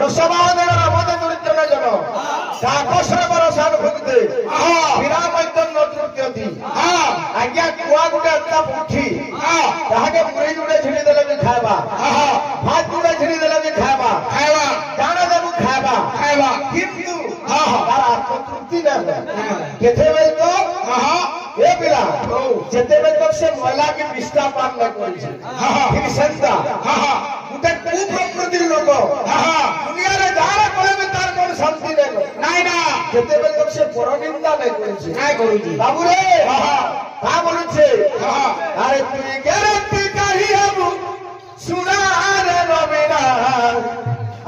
রসবাদের আমাদের চরিত্রের জন্য কাকসর বরসান ভক্তি বিরামৈতন নতুর্যতি আজ্ঞা কুয়া গুড়ে আত্মা পুঠি তাহাকে মুড়ি গুড়ে ছিড়ি দেলে বি খাইবা ভাত গুড়ে ছিড়ি দেলে বি খাইবা দানা দেবু খাইবা কিন্তু তার আত্মতৃপ্তি না কেতেবেলে তো এ পিলা যেতেবেলে তো সে ময়লা কি বিষ্টা পান না করেছে ঠিক সেন্তা গোটে কুপ্রকৃতির লোক দুনিয়ারে যারা কইবে তার কোন শান্তি নেই নাই না যেতেবেলে তো সে পরনিন্দা নাই করেছে নাই করেছে বাবু রে তা বলছে আরে তুই গ্যারান্টি কাহি হবু সুনারে রবিনা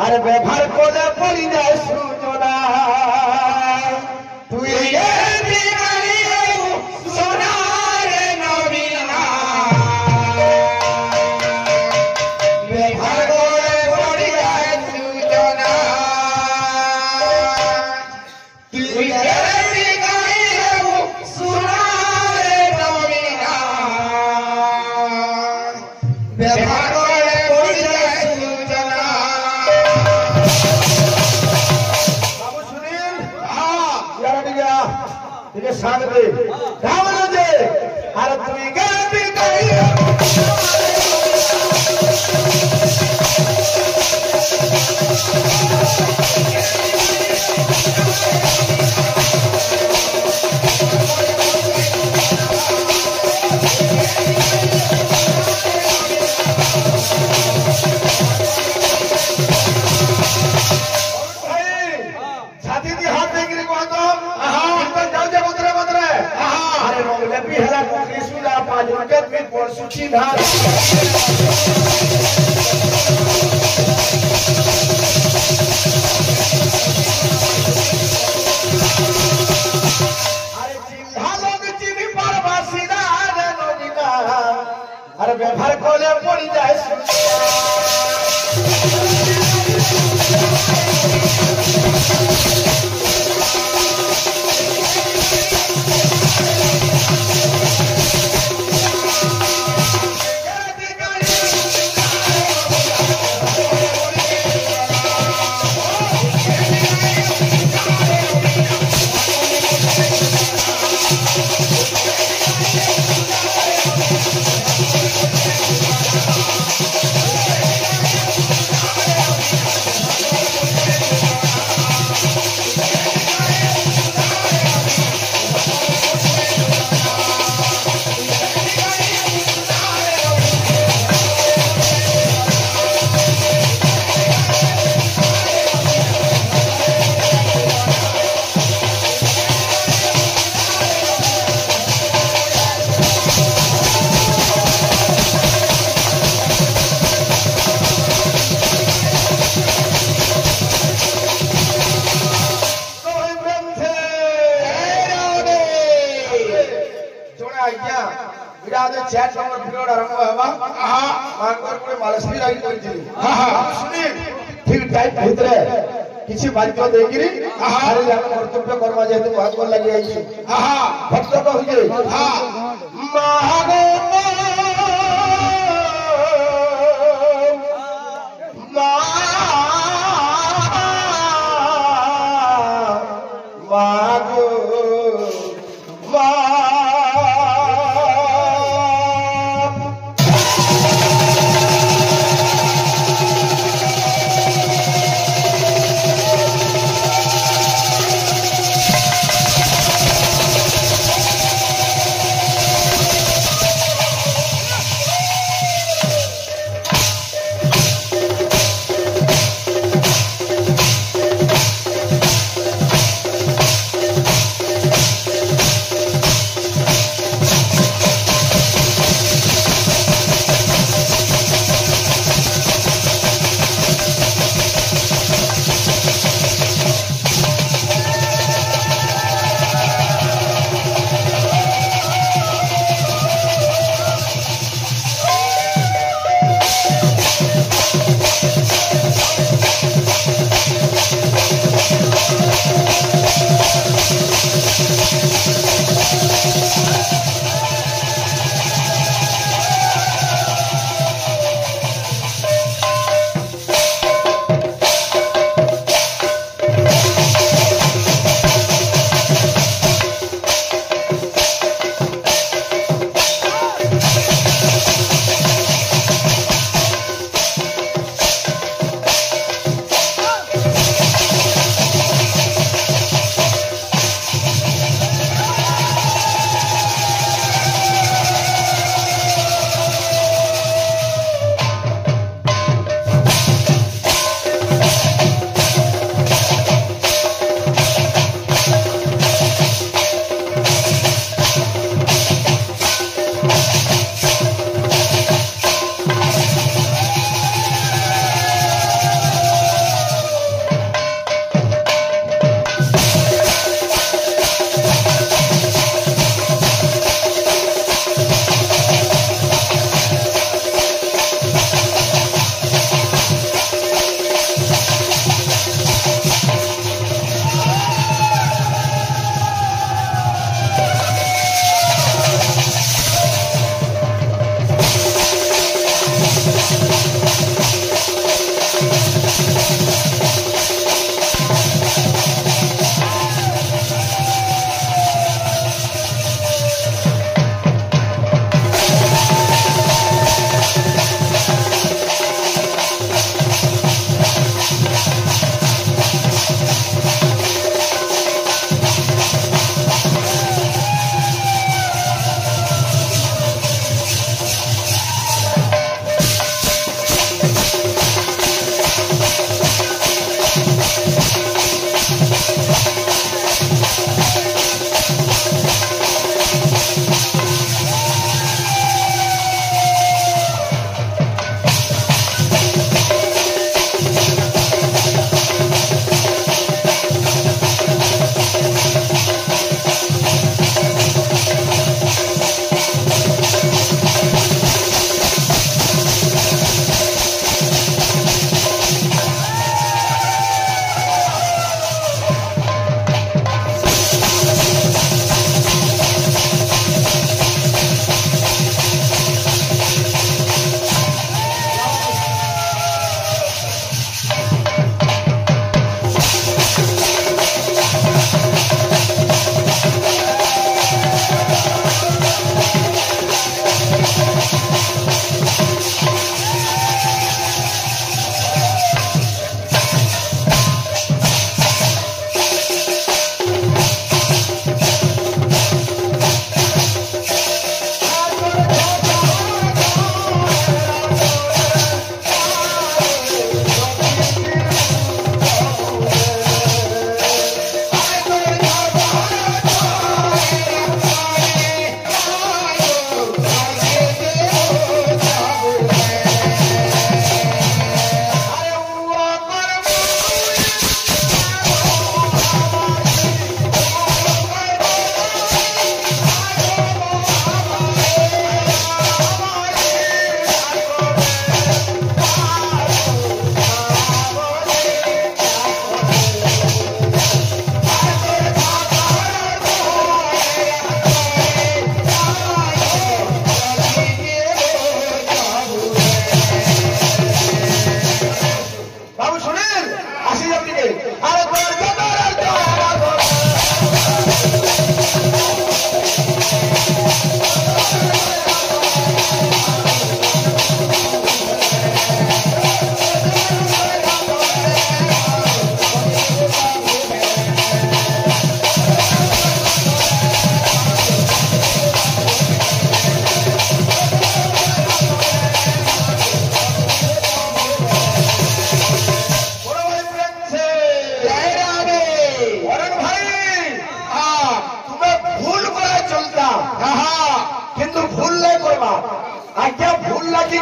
আরে ব্যবহার করে পড়ি যায় সুজনা তুই গ্যারান্টি কাহি হবু সুনারে রবিনা ব্যবহার করে পড়ি যায় সুজনা তুই গ্যারান্টি কাহি হবু সুনারে রবিনা ব্যবহার করে পড়ি যায় সুজনা বাবু সুনীল ঠিক সাথ দে রাম দে আর তুই গাবি গাই छाती दी हाथ देखिए कौन तो तो जाओ जा बदरे अरे रोले भी हला कृष्णा पांच विकेट में बॉल सूची धार अरे चिन्हा लोग चिन्ही पर बासीदा रे नोनिका अरे व्यवहार कोले पड़ी जाए चैट नंबर पिरियड आरंभ हेबा मानकर कोई मालसरी राई करिथिली सुनी ठीक टाइप भितरे किछि बाध्य देगिरी आरे जान कर्तव्य कर्मा जेतु भागवर लागि आइछि भक्त कहिजे महागो मागो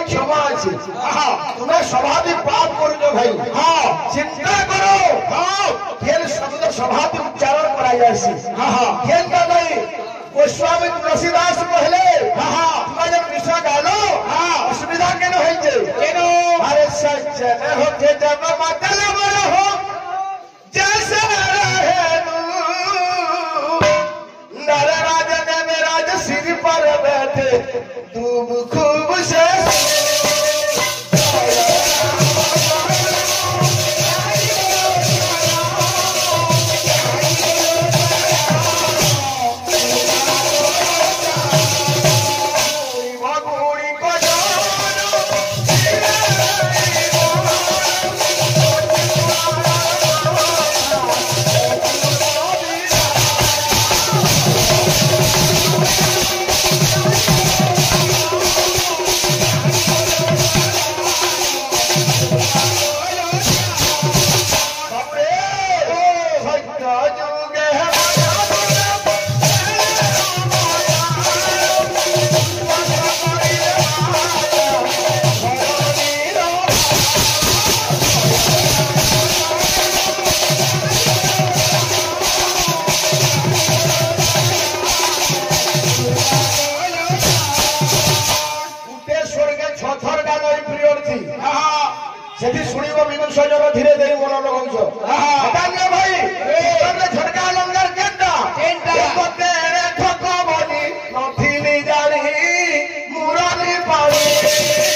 क्षमा अच्छी तुम्हें स्वाभाविक पाप कर भाई चिंता करो खेल शब्द स्वाभाविक उच्चारण कराई खेल का नहीं गोस्वामी तुलसीदास कहले तुम्हें जब विषय गालो असुविधा के अरे सज्जन होते जब मतलब हो जैसे नर राज ने मेरा सिर पर बैठे तुम खूब से धीरे धीरे मन लगा भाई झटका लंगर केटा ठको बनी नथिली जानी मुरानी पानी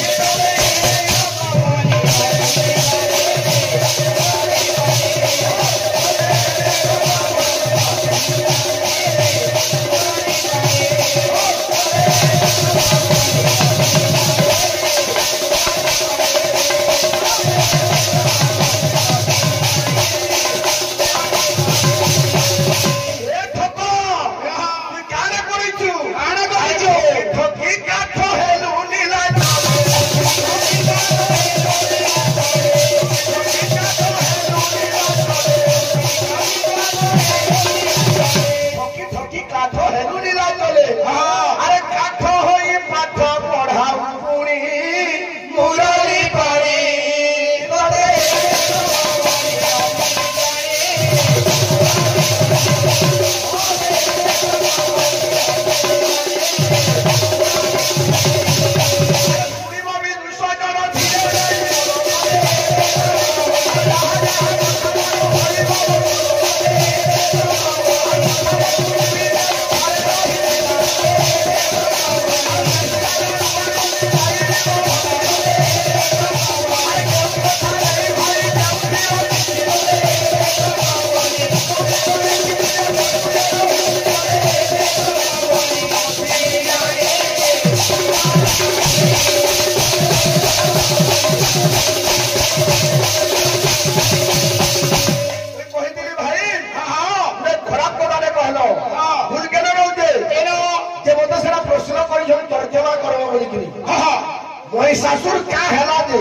महिषासुर क्या हेला जे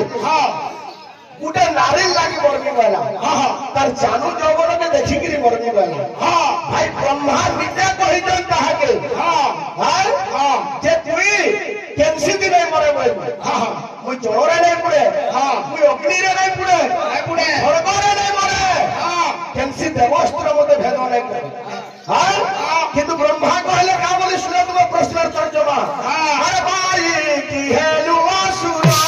गुटे नारी लागी मरनी वाला तार जानू जौवन में देखी कि मरनी वाला भाई ब्रह्मा निजे कहि जन कहा के जे तुई केनसी दिन मरे बोल मुई जळरे नहीं पड़े मुई अग्नि रे नहीं पड़े स्वर्ग रे नहीं मरे केनसी देवस्त्र मते भेद नहीं करे किंतु ब्रह्मा कहले का बोली सुने तुम प्रश्न तर्जमा अरे भाई की हेलु असुरा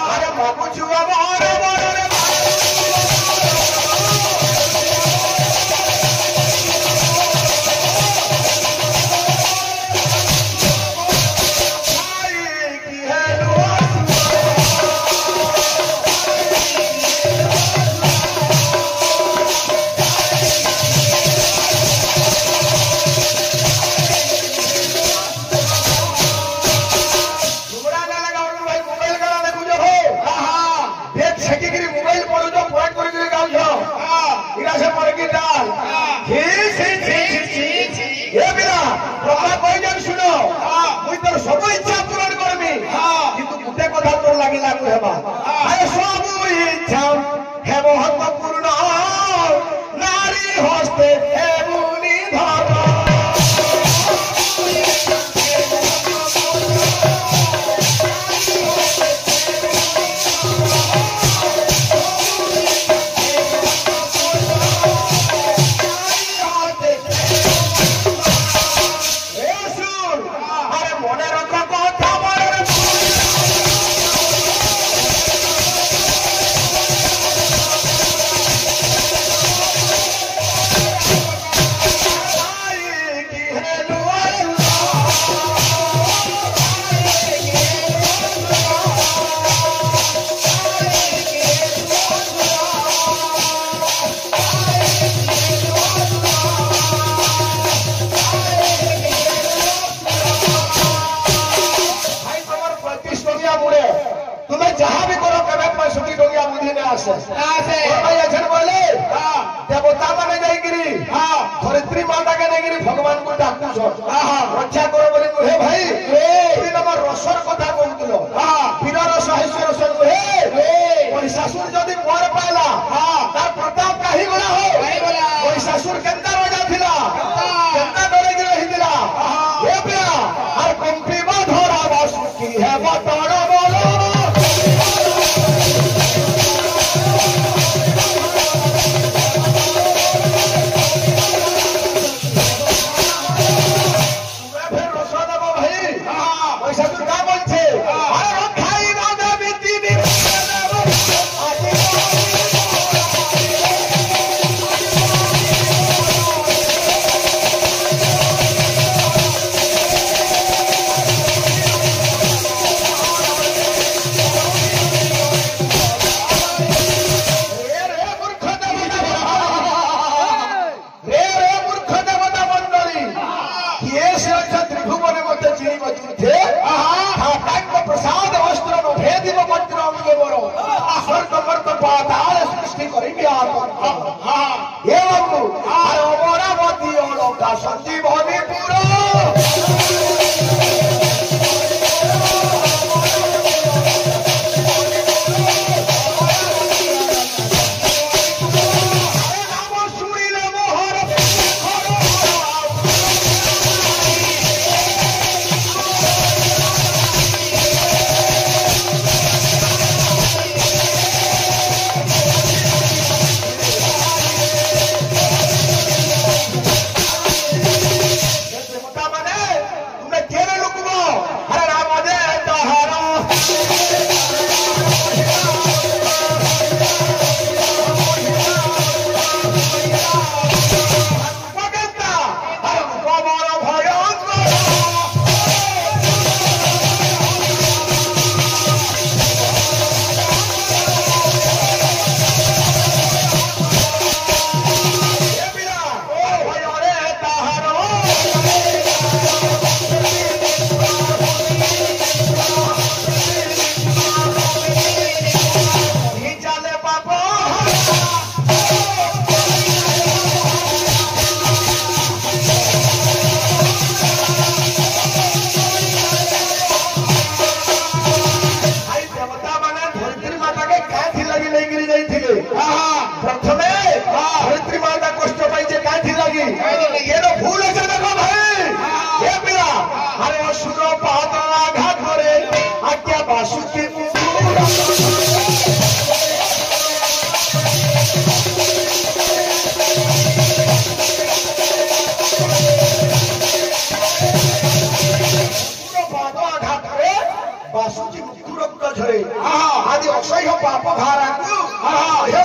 अरे बाबू छुआ लगे लागू हेबा आए सब इच्छा हे महत्वपूर्ण जहाँ भी करो कभी मैं छुट्टी हो गया बुद्धि में आसे भाई अच्छा बोले देवता माने जाएगी धरित्री माता के नहीं भगवान को डाकू रक्षा करो बोले हे भाई तुम नंबर रसर कथा कहूल वीर रस हैश्य रस नुहे महिषासुर जदि मोर पाला तार प्रताप कहीं गला हो महिषासुर केंता राजा थिला केंता डरे गिरे हिला हे पिया और कंपीबा धरा वासुकी है बताड़ो बोलो संजीवनी पूरा आदि असह्य पाप भारा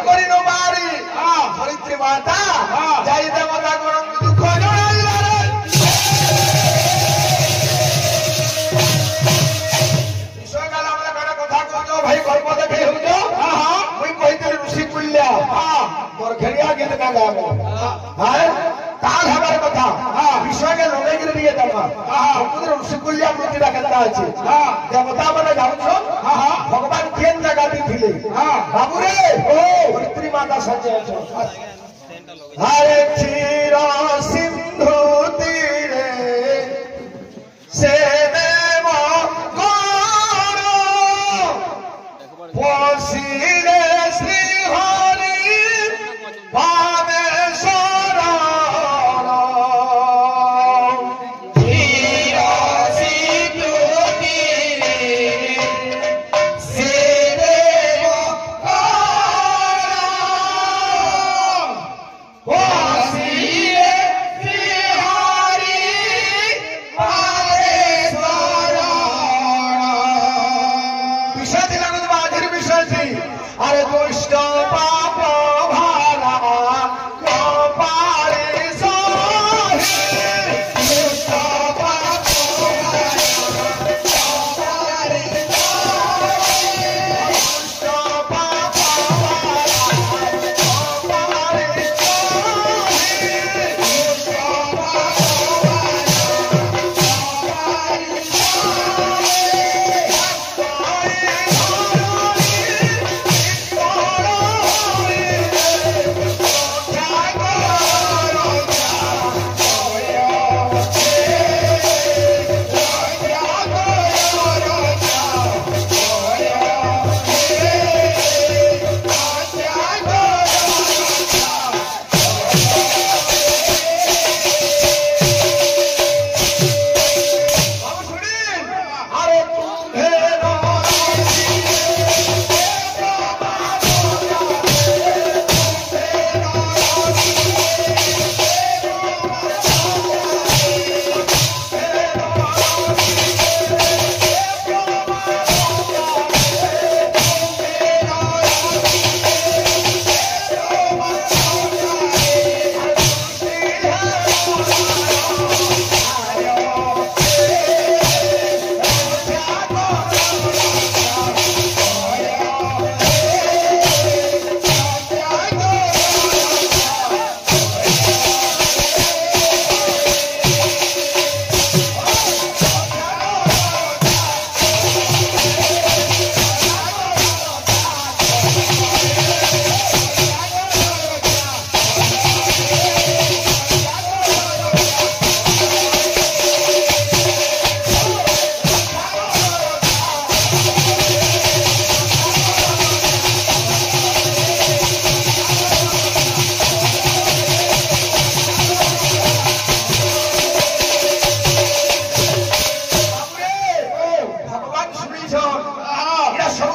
करी नो मारी धरित्री माता जाई देवता दुख कथा भाई गल्प देखे मुई कही ऋषि कुल्या मोर घेरिया गीत का ताल हमारे कथा विषय के लगे दिए ऋषि कुल्या मृत्युटा केता अच्छे देवता मैंने जाऊँ भगवान केन जगह दी बाबू रे धरित्री माता सजे हरे क्षीर सिंधु तीरे से देव पशिरे श्री हरि पादे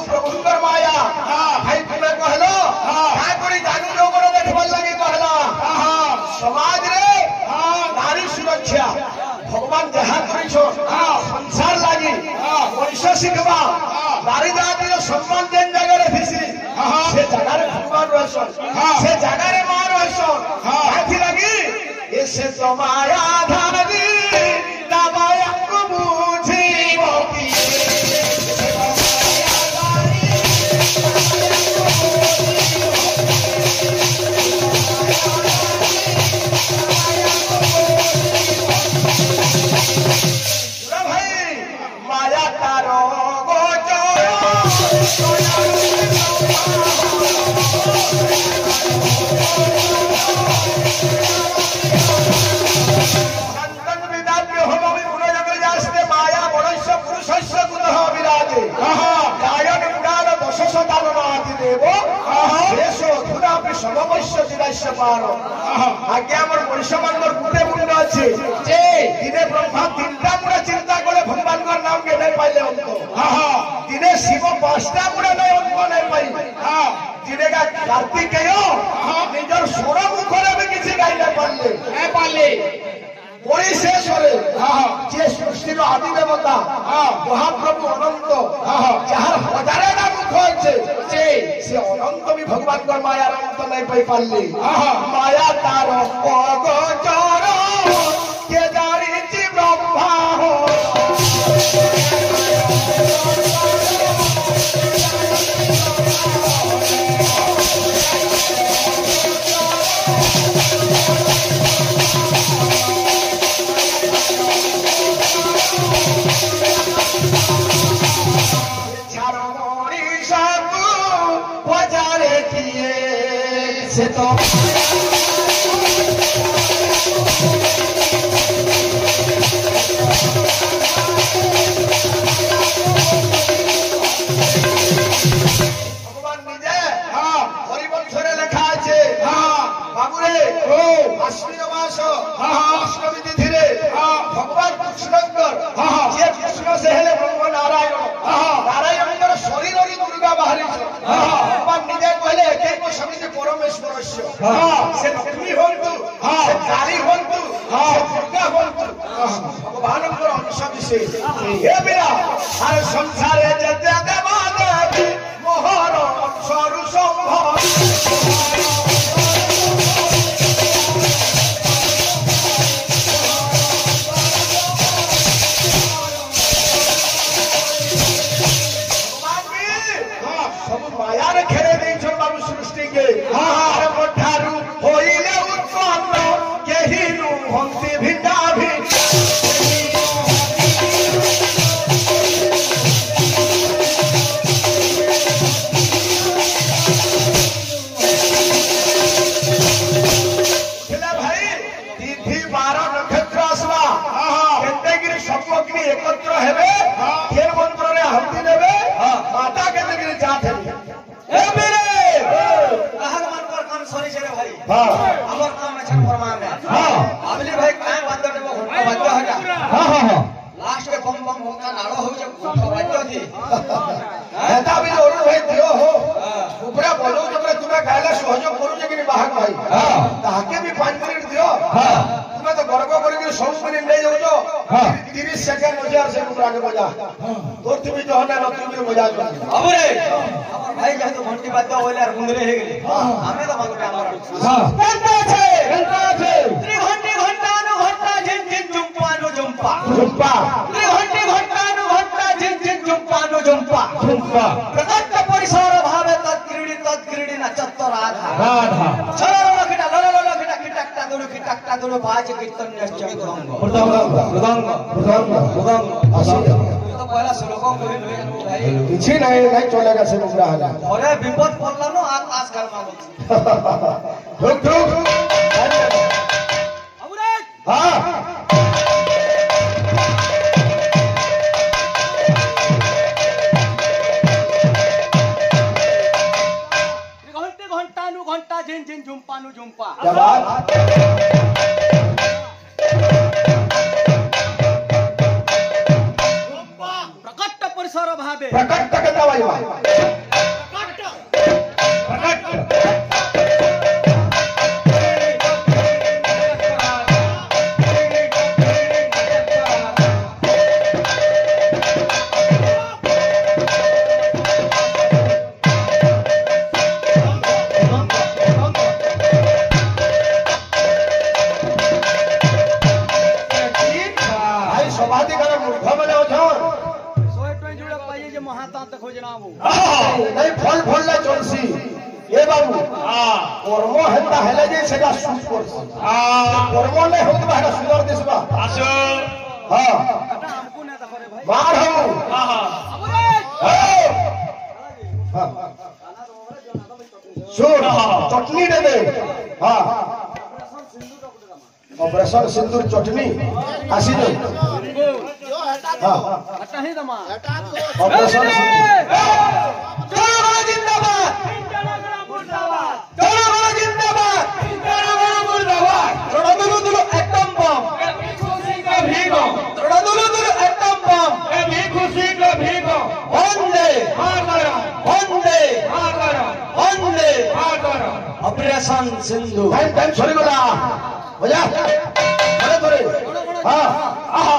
प्रभुंकर माया भाई तुम्हें कहलो काय करी जानू लोग देखबार लगी कहला समाज रे नारी सुरक्षा भगवान जहाँ करिछो संसार लागी मनुष्य शिखबा नारी जातिर सम्मान जेन जगह थिसी से जगह रे भगवान रहसन से जगह रे मां रहसन काथि लगी ये से तो माया धारी ना माया को बुझी मोती माया तारो गोचो माया बड़स्य पुरुषस्य गुणः विराजे गायन गुणान दश शताननाति देवो देशो धुनापि समवस्य दिनस्य पारो आज्ञा हमर मनुष्य मानकर गुटे गुण अछि जे दिने ब्रह्मा तीनटा गुण चिंता करे भगवान का नाम के नहीं पाइले हमको दिने शिव पांचटा गुण नहीं हमको नहीं पाई दिने का कार्तिकेय निजर सोर मुखरे भी किसी गाई नहीं पाले बड़ी शेष होले जे सृष्टि रो आदि देवता महाप्रभु अनंत जहार हजारे ना मुख अछि से अनंत भी भगवान का माया अनंत नहीं पाई पाले माया तार अगोचर के जानिछि ब्रह्मा हो से तो भगवान निजे हरिवंशरे लेखा আছে बाबुरे अश्विन मास अष्टमी तिथिरे भगवान कृष्णकर जे कृष्ण से हेले ब्रह्म नारायण नारायणकर शरीर री दुर्गा बाहरी भगवान निजे कहले एके को समिति परमेश्वरस्य से लक्ष्मी होन्तु से काली होन्तु से दुर्गा होन्तु भगवानकर अंश विशेष हे बिना अरे संसारे जते देवा देवी मोहर अंशरु संभव माया रे खेले नहीं छोड़ बाबू सृष्टि के अरे मठारू होइले उत्पन्न केही नु हंसी भिन्ना भी खेला भाई तिथि 12 नक्षत्र आसवा केतेगिरी सबकनी एकत्र हेबे खेल मंत्र रे हल्दी देबे माता केतेगिरी जात हेबे ए मेरे भगवान पर काम सरी छे रे भाई हमर काम है छन फरमा में अबली भाई काय बात देबो घंटा बज्जा हो जा लास्ट के बम बम होका नाड़ो हो जे घंटा बज्जा थी एता भी जरूर भाई दियो हो ऊपरा बोलो जबरे तुम्हें गायला सहयोग करू जे कि बाहर भाई ताके भी 5 मिनट दियो तुम्हें तो गर्व करी कि 100 मिनट ले जाओ जो 30 सेकंड हो जा से ऊपर आगे बजा तोर तुम्हें जो है ना तुम्हें मजा जो अबरे हमर भाई जे तो घंटी बज्जा होले और गुंदरे हे गेले हमें तो मांगबे हमर घंटा छे त्रिघंटी घंटा नु घंटा जिन जिन जुम्पा नु जुम्पा त्रिघंटी घंटा नु घंटा जिन जिन जुम्पा नु जुम्पा प्रकट परिसर भावे तत्क्रीडी नचत्त राधा चलो लखिटा लो लखिटा किटकटा दुनु बाज कीर्तन निश्चय मृदंग तो पहला श्लोक बोली भाई किछि नहीं चलेगा से मुकरा हला अरे विपद पड़ला नो आकाश घर मांगो ठुक अबरे हां घंटा जिन जिन झुम्पा नु झुम्पा प्रकट परिसर भावे प्रकट के दवाई नहीं फल फलले चलसी ए बाबू कर्म हेता हेले जे सेटा सुट करसी कर्म नै होत बाटा सुंदर दिसबा आसो हां मार हम हां सुन चटनी दे दे हां ऑपरेशन सिंदूर चटनी आसी दे हां हटा ही दमा ऑपरेशन सिंदूर ऑपरेशन सिंधु टाइम टाइम छोड़ी गला बजा अरे थोड़े हां